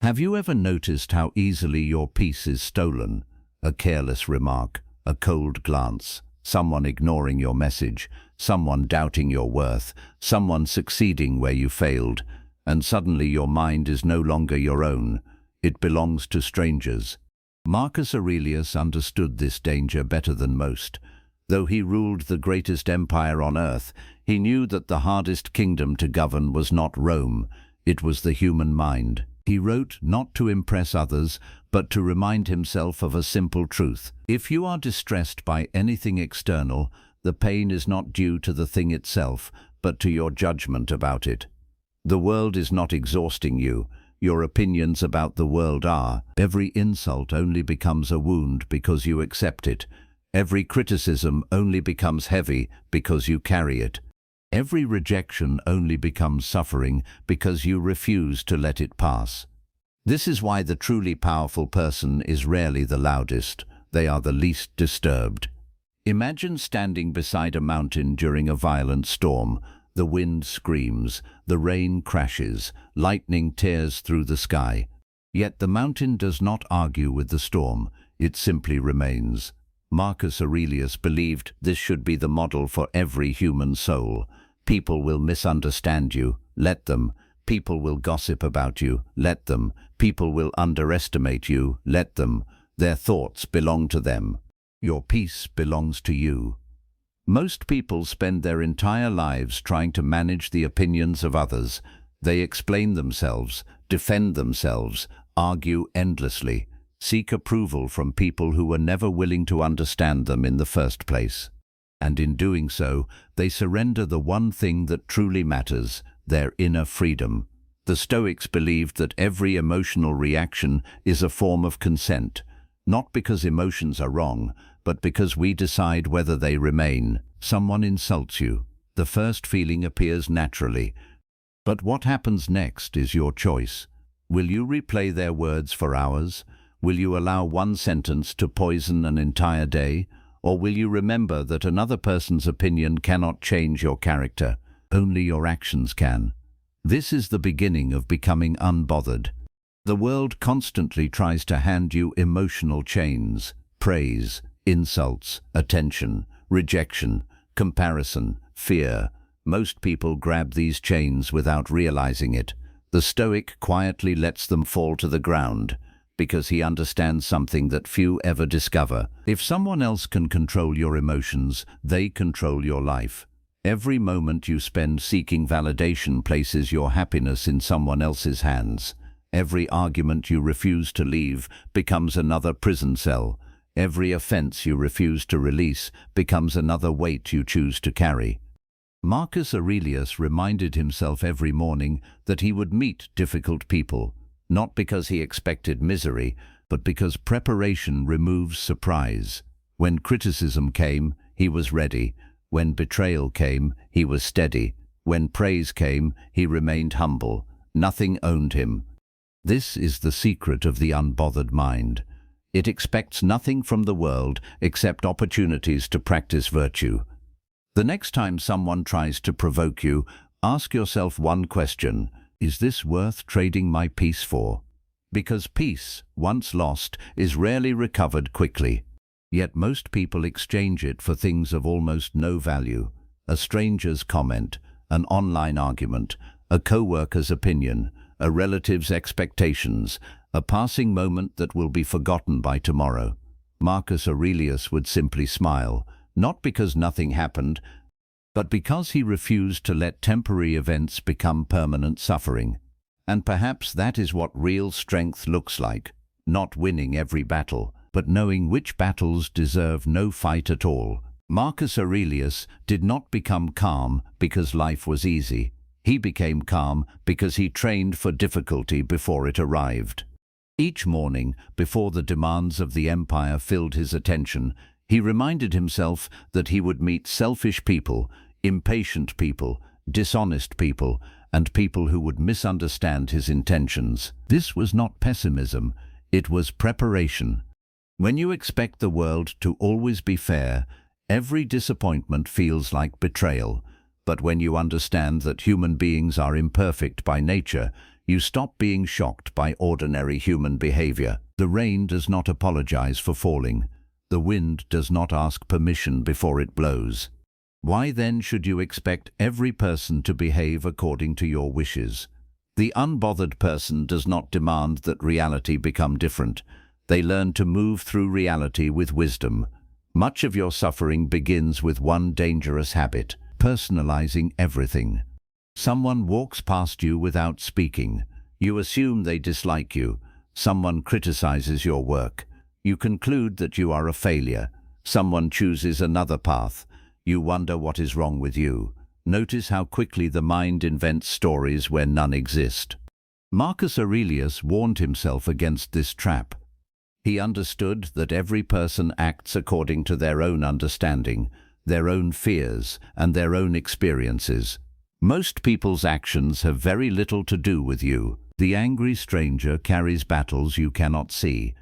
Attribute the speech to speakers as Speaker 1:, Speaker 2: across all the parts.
Speaker 1: Have you ever noticed how easily your peace is stolen? A careless remark, a cold glance, someone ignoring your message, someone doubting your worth, someone succeeding where you failed, and suddenly your mind is no longer your own. It belongs to strangers. Marcus Aurelius understood this danger better than most. Though he ruled the greatest empire on earth, he knew that the hardest kingdom to govern was not Rome, it was the human mind. He wrote not to impress others, but to remind himself of a simple truth. If you are distressed by anything external, the pain is not due to the thing itself, but to your judgment about it. The world is not exhausting you. Your opinions about the world are. Every insult only becomes a wound because you accept it. Every criticism only becomes heavy because you carry it. Every rejection only becomes suffering because you refuse to let it pass. This is why the truly powerful person is rarely the loudest. They are the least disturbed. Imagine standing beside a mountain during a violent storm. The wind screams, the rain crashes, lightning tears through the sky. Yet the mountain does not argue with the storm, it simply remains. Marcus Aurelius believed this should be the model for every human soul. People will misunderstand you, let them. People will gossip about you, let them. People will underestimate you, let them. Their thoughts belong to them. Your peace belongs to you. Most people spend their entire lives trying to manage the opinions of others. They explain themselves, defend themselves, argue endlessly, seek approval from people who were never willing to understand them in the first place. And in doing so, they surrender the one thing that truly matters, their inner freedom. The Stoics believed that every emotional reaction is a form of consent, not because emotions are wrong, but because we decide whether they remain. Someone insults you. The first feeling appears naturally. But what happens next is your choice. Will you replay their words for hours? Will you allow one sentence to poison an entire day? Or will you remember that another person's opinion cannot change your character? Only your actions can. This is the beginning of becoming unbothered. The world constantly tries to hand you emotional chains: praise, insults, attention, rejection, comparison, fear. Most people grab these chains without realizing it. The Stoic quietly lets them fall to the ground, because he understands something that few ever discover. If someone else can control your emotions, they control your life. Every moment you spend seeking validation places your happiness in someone else's hands. Every argument you refuse to leave becomes another prison cell. Every offense you refuse to release becomes another weight you choose to carry. Marcus Aurelius reminded himself every morning that he would meet difficult people, not because he expected misery, but because preparation removes surprise. When criticism came, he was ready. When betrayal came, he was steady. When praise came, he remained humble. Nothing owned him. This is the secret of the unbothered mind. It expects nothing from the world except opportunities to practice virtue. The next time someone tries to provoke you, ask yourself one question: is this worth trading my peace for? Because peace, once lost, is rarely recovered quickly. Yet most people exchange it for things of almost no value: a stranger's comment, an online argument, a co-worker's opinion, a relative's expectations, a passing moment that will be forgotten by tomorrow. Marcus Aurelius would simply smile, not because nothing happened, but because he refused to let temporary events become permanent suffering. And perhaps that is what real strength looks like: not winning every battle, but knowing which battles deserve no fight at all. Marcus Aurelius did not become calm because life was easy. He became calm because he trained for difficulty before it arrived. Each morning, before the demands of the empire filled his attention, he reminded himself that he would meet selfish people, impatient people, dishonest people, and people who would misunderstand his intentions. This was not pessimism, it was preparation. When you expect the world to always be fair, every disappointment feels like betrayal. But when you understand that human beings are imperfect by nature, You stop being shocked by ordinary human behavior. The rain does not apologize for falling. The wind does not ask permission before it blows. Why then should you expect every person to behave according to your wishes? The unbothered person does not demand that reality become different. They learn to move through reality with wisdom. Much of your suffering begins with one dangerous habit: personalizing everything. Someone walks past you without speaking. You assume they dislike you. Someone criticizes your work. You conclude that you are a failure. Someone chooses another path. You wonder what is wrong with you. Notice how quickly the mind invents stories where none exist. Marcus Aurelius warned himself against this trap. He understood that every person acts according to their own understanding, their own fears, and their own experiences. Most people's actions have very little to do with you. The angry stranger carries battles you cannot see.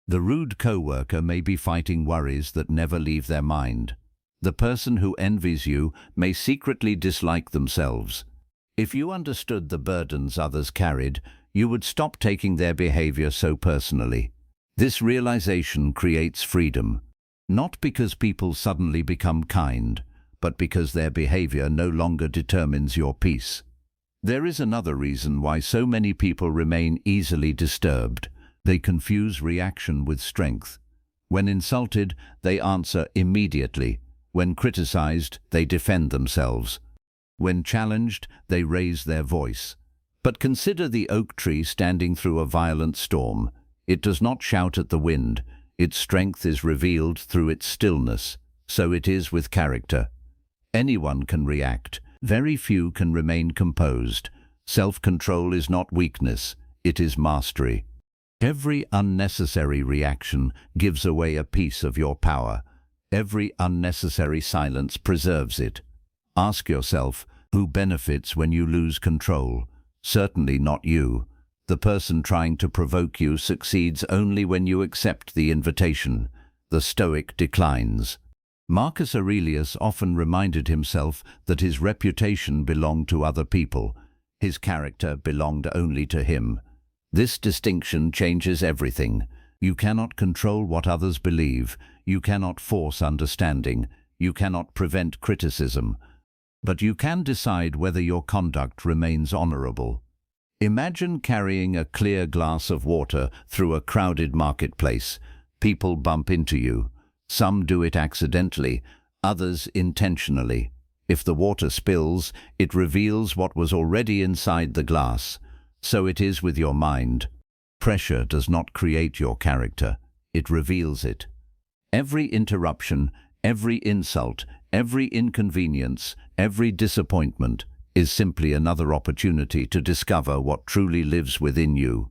Speaker 1: The rude co-worker may be fighting worries that never leave their mind. The person who envies you may secretly dislike themselves. If you understood the burdens others carried, you would stop taking their behavior so personally. This realization creates freedom, not because people suddenly become kind, but because their behavior no longer determines your peace. There is another reason why so many people remain easily disturbed. They confuse reaction with strength. When insulted, they answer immediately. When criticized, they defend themselves. When challenged, they raise their voice. But consider the oak tree standing through a violent storm. It does not shout at the wind. Its strength is revealed through its stillness. So it is with character. Anyone can react. Very few can remain composed. Self-control is not weakness, it is mastery. Every unnecessary reaction gives away a piece of your power. Every unnecessary silence preserves it. Ask yourself, who benefits when you lose control? Certainly not you. The person trying to provoke you succeeds only when you accept the invitation. The Stoic declines. Marcus Aurelius often reminded himself that his reputation belonged to other people. His character belonged only to him. This distinction changes everything. You cannot control what others believe. You cannot force understanding. You cannot prevent criticism. But you can decide whether your conduct remains honorable. Imagine carrying a clear glass of water through a crowded marketplace. People bump into you. Some do it accidentally, others intentionally. If the water spills, it reveals what was already inside the glass. So it is with your mind. Pressure does not create your character, it reveals it. Every interruption, every insult, every inconvenience, every disappointment is simply another opportunity to discover what truly lives within you.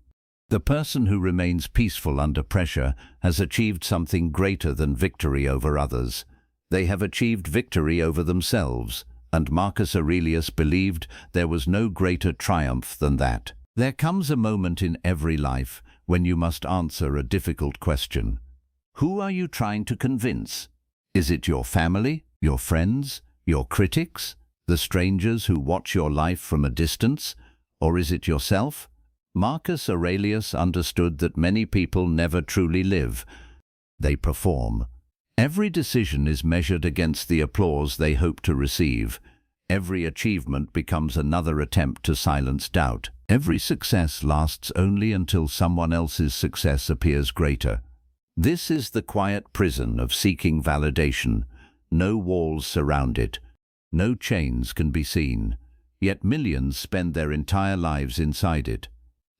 Speaker 1: The person who remains peaceful under pressure has achieved something greater than victory over others. They have achieved victory over themselves, and Marcus Aurelius believed there was no greater triumph than that. There comes a moment in every life when you must answer a difficult question. Who are you trying to convince? Is it your family, your friends, your critics, the strangers who watch your life from a distance? Or is it yourself? Marcus Aurelius understood that many people never truly live. They perform. Every decision is measured against the applause they hope to receive. Every achievement becomes another attempt to silence doubt. Every success lasts only until someone else's success appears greater. This is the quiet prison of seeking validation. No walls surround it. No chains can be seen. Yet millions spend their entire lives inside it.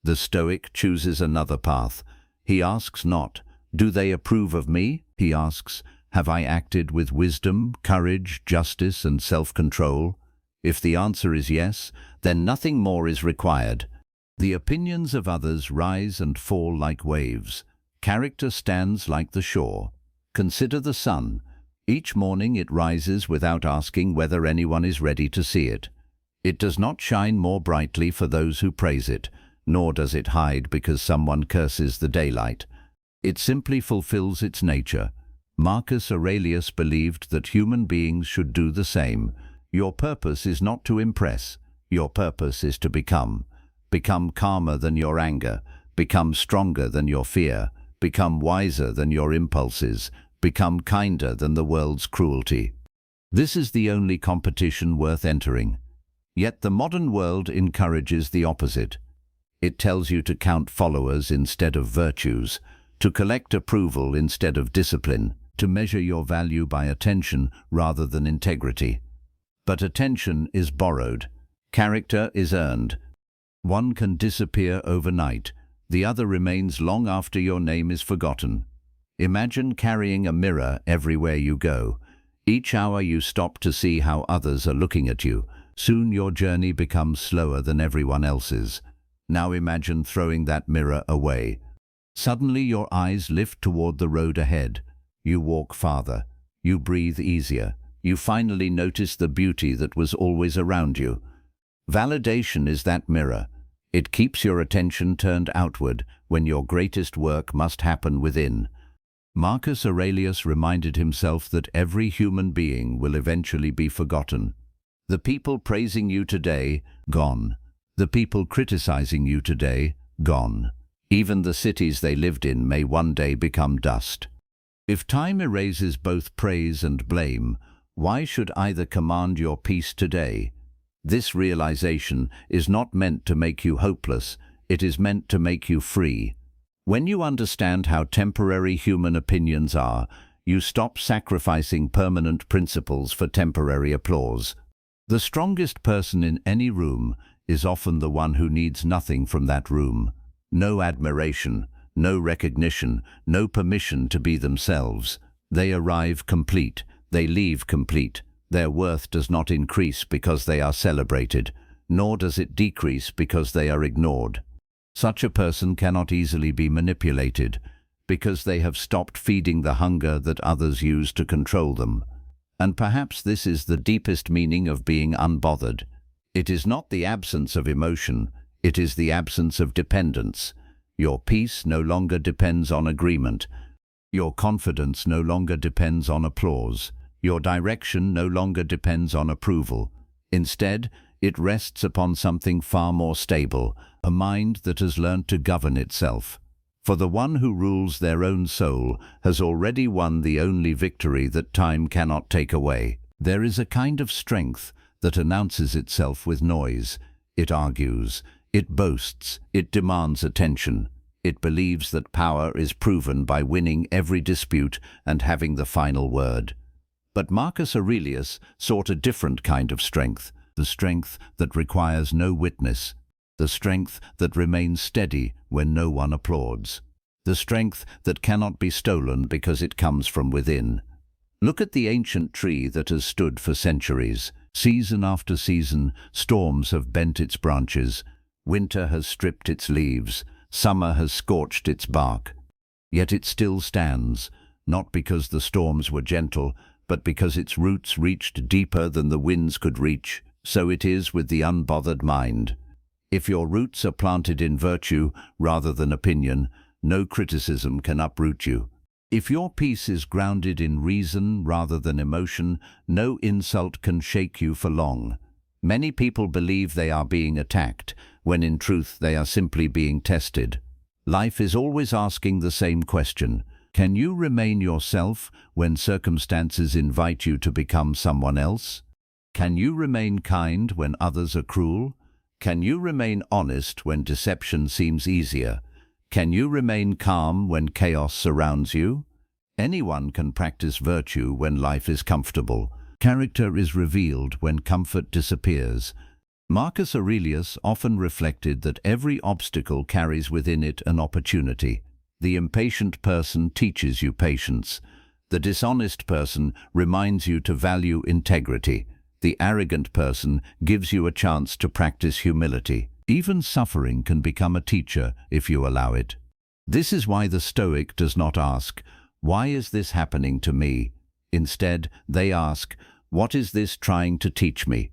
Speaker 1: The Stoic chooses another path. He asks not, "Do they approve of me?" He asks, "Have I acted with wisdom, courage, justice, and self-control?" If the answer is yes, then nothing more is required. The opinions of others rise and fall like waves. Character stands like the shore. Consider the sun. Each morning it rises without asking whether anyone is ready to see it. It does not shine more brightly for those who praise it, nor does it hide because someone curses the daylight. It simply fulfills its nature. Marcus Aurelius believed that human beings should do the same. Your purpose is not to impress. Your purpose is to become. become calmer than your anger, become stronger than your fear, become wiser than your impulses, become kinder than the world's cruelty. This is the only competition worth entering. Yet the modern world encourages the opposite. It tells you to count followers instead of virtues, to collect approval instead of discipline, to measure your value by attention rather than integrity. But attention is borrowed. Character is earned. One can disappear overnight. The other remains long after your name is forgotten. Imagine carrying a mirror everywhere you go. Each hour you stop to see how others are looking at you. Soon your journey becomes slower than everyone else's. Now imagine throwing that mirror away. Suddenly your eyes lift toward the road ahead. You walk farther. You breathe easier. You finally notice the beauty that was always around you. Validation is that mirror. It keeps your attention turned outward when your greatest work must happen within. Marcus Aurelius reminded himself that every human being will eventually be forgotten. The people praising you today, gone. The people criticizing you today, gone. Even the cities they lived in may one day become dust. If time erases both praise and blame, why should either command your peace today? This realization is not meant to make you hopeless, it is meant to make you free. When you understand how temporary human opinions are, you stop sacrificing permanent principles for temporary applause. The strongest person in any room is often the one who needs nothing from that room. No admiration, no recognition, no permission to be themselves. They arrive complete, they leave complete. Their worth does not increase because they are celebrated, nor does it decrease because they are ignored. Such a person cannot easily be manipulated, because they have stopped feeding the hunger that others use to control them. And perhaps this is the deepest meaning of being unbothered. It is not the absence of emotion, it is the absence of dependence. Your peace no longer depends on agreement. Your confidence no longer depends on applause. Your direction no longer depends on approval. Instead, it rests upon something far more stable, a mind that has learned to govern itself. For the one who rules their own soul has already won the only victory that time cannot take away. There is a kind of strength that announces itself with noise. It argues, it boasts, it demands attention. It believes that power is proven by winning every dispute and having the final word. But Marcus Aurelius sought a different kind of strength, the strength that requires no witness, the strength that remains steady when no one applauds, the strength that cannot be stolen because it comes from within. Look at the ancient tree that has stood for centuries. Season after season, storms have bent its branches, winter has stripped its leaves, summer has scorched its bark. Yet it still stands, not because the storms were gentle, but because its roots reached deeper than the winds could reach. So it is with the unbothered mind. If your roots are planted in virtue rather than opinion, no criticism can uproot you. If your peace is grounded in reason rather than emotion, no insult can shake you for long. Many people believe they are being attacked, when in truth they are simply being tested. Life is always asking the same question. Can you remain yourself when circumstances invite you to become someone else? Can you remain kind when others are cruel? Can you remain honest when deception seems easier? Can you remain calm when chaos surrounds you? Anyone can practice virtue when life is comfortable. Character is revealed when comfort disappears. Marcus Aurelius often reflected that every obstacle carries within it an opportunity. The impatient person teaches you patience. The dishonest person reminds you to value integrity. The arrogant person gives you a chance to practice humility. Even suffering can become a teacher if you allow it. This is why the Stoic does not ask, "Why is this happening to me?" Instead, they ask, "What is this trying to teach me?"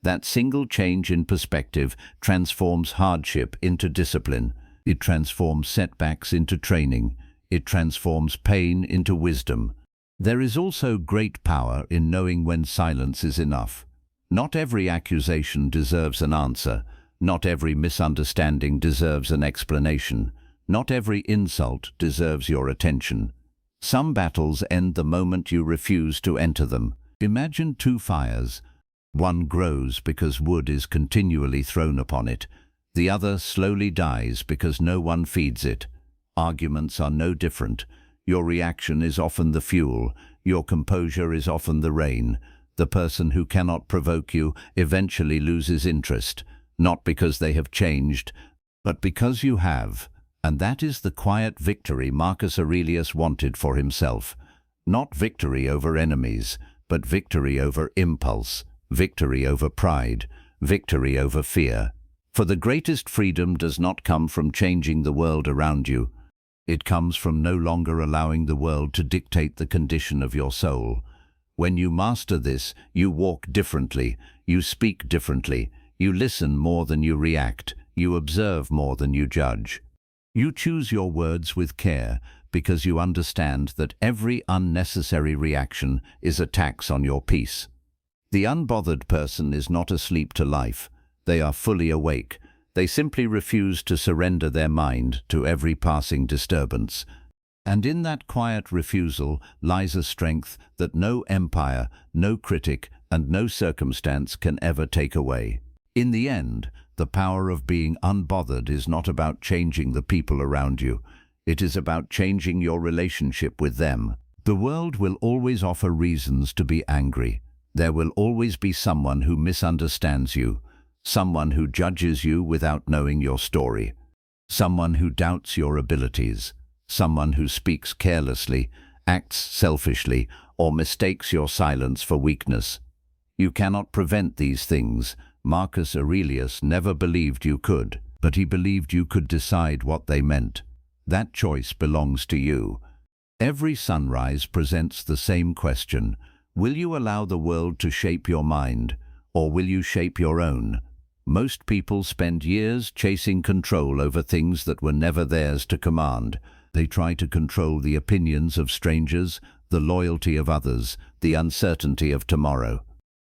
Speaker 1: That single change in perspective transforms hardship into discipline. It transforms setbacks into training. It transforms pain into wisdom. There is also great power in knowing when silence is enough. Not every accusation deserves an answer. Not every misunderstanding deserves an explanation. Not every insult deserves your attention. Some battles end the moment you refuse to enter them. Imagine two fires. One grows because wood is continually thrown upon it. The other slowly dies because no one feeds it. Arguments are no different. Your reaction is often the fuel. Your composure is often the rain. The person who cannot provoke you eventually loses interest, not because they have changed, but because you have. And that is the quiet victory Marcus Aurelius wanted for himself. Not victory over enemies, but victory over impulse, victory over pride, victory over fear. For the greatest freedom does not come from changing the world around you. It comes from no longer allowing the world to dictate the condition of your soul. When you master this, you walk differently, you speak differently, you listen more than you react, you observe more than you judge. You choose your words with care because you understand that every unnecessary reaction is a tax on your peace. The unbothered person is not asleep to life. They are fully awake. They simply refuse to surrender their mind to every passing disturbance. And in that quiet refusal lies a strength that no empire, no critic, and no circumstance can ever take away. In the end, the power of being unbothered is not about changing the people around you. It is about changing your relationship with them. The world will always offer reasons to be angry. There will always be someone who misunderstands you, someone who judges you without knowing your story, someone who doubts your abilities, someone who speaks carelessly, acts selfishly, or mistakes your silence for weakness. You cannot prevent these things. Marcus Aurelius never believed you could, but he believed you could decide what they meant. That choice belongs to you. Every sunrise presents the same question. Will you allow the world to shape your mind, or will you shape your own? Most people spend years chasing control over things that were never theirs to command. They try to control the opinions of strangers, the loyalty of others, the uncertainty of tomorrow,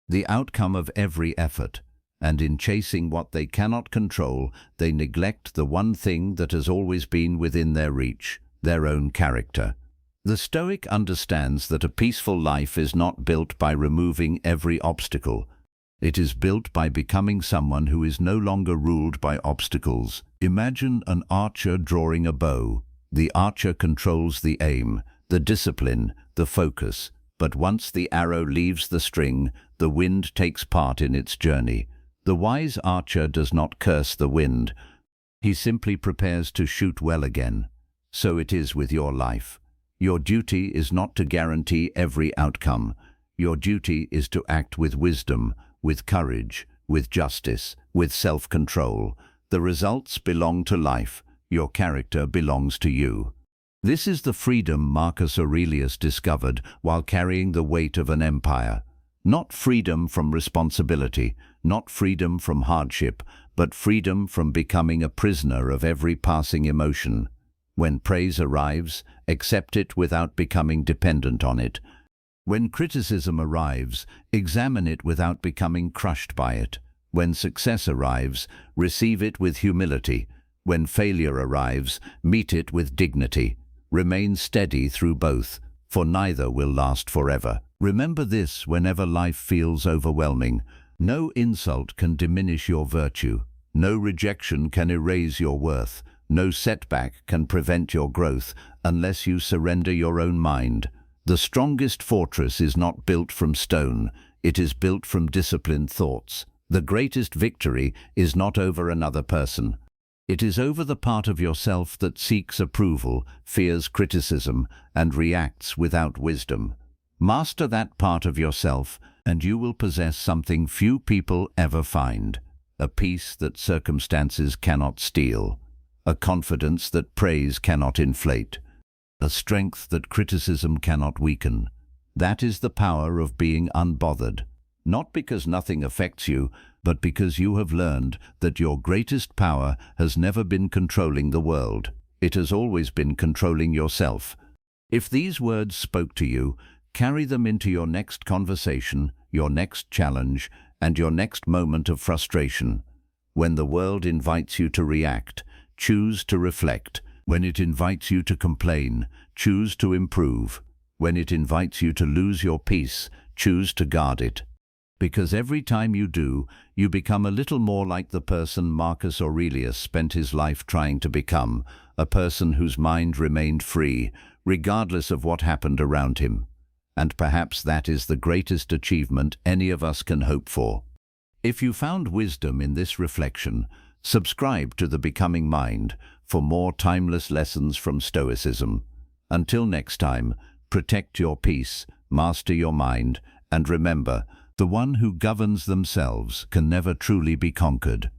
Speaker 1: the outcome of every effort. And in chasing what they cannot control, they neglect the one thing that has always been within their reach, their own character. The Stoic understands that a peaceful life is not built by removing every obstacle. It is built by becoming someone who is no longer ruled by obstacles. Imagine an archer drawing a bow. The archer controls the aim, the discipline, the focus. But once the arrow leaves the string, the wind takes part in its journey. The wise archer does not curse the wind. He simply prepares to shoot well again. So it is with your life. Your duty is not to guarantee every outcome. Your duty is to act with wisdom, with courage, with justice, with self-control. The results belong to life. Your character belongs to you. This is the freedom Marcus Aurelius discovered while carrying the weight of an empire. Not freedom from responsibility, not freedom from hardship, but freedom from becoming a prisoner of every passing emotion. When praise arrives, accept it without becoming dependent on it. When criticism arrives, examine it without becoming crushed by it. When success arrives, receive it with humility. When failure arrives, meet it with dignity. Remain steady through both, for neither will last forever. Remember this whenever life feels overwhelming. No insult can diminish your virtue. No rejection can erase your worth. No setback can prevent your growth unless you surrender your own mind. The strongest fortress is not built from stone. It is built from disciplined thoughts. The greatest victory is not over another person. It is over the part of yourself that seeks approval, fears criticism, and reacts without wisdom. Master that part of yourself, and you will possess something few people ever find. A peace that circumstances cannot steal. A confidence that praise cannot inflate. A strength that criticism cannot weaken. That is the power of being unbothered. Not because nothing affects you, but because you have learned that your greatest power has never been controlling the world. It has always been controlling yourself. If these words spoke to you, carry them into your next conversation, your next challenge, and your next moment of frustration. When the world invites you to react, choose to reflect. When it invites you to complain, choose to improve. When it invites you to lose your peace, choose to guard it. Because every time you do, you become a little more like the person Marcus Aurelius spent his life trying to become, a person whose mind remained free, regardless of what happened around him. And perhaps that is the greatest achievement any of us can hope for. If you found wisdom in this reflection, subscribe to The Becoming Mind for more timeless lessons from Stoicism. Until next time, protect your peace, master your mind, and remember, the one who governs themselves can never truly be conquered.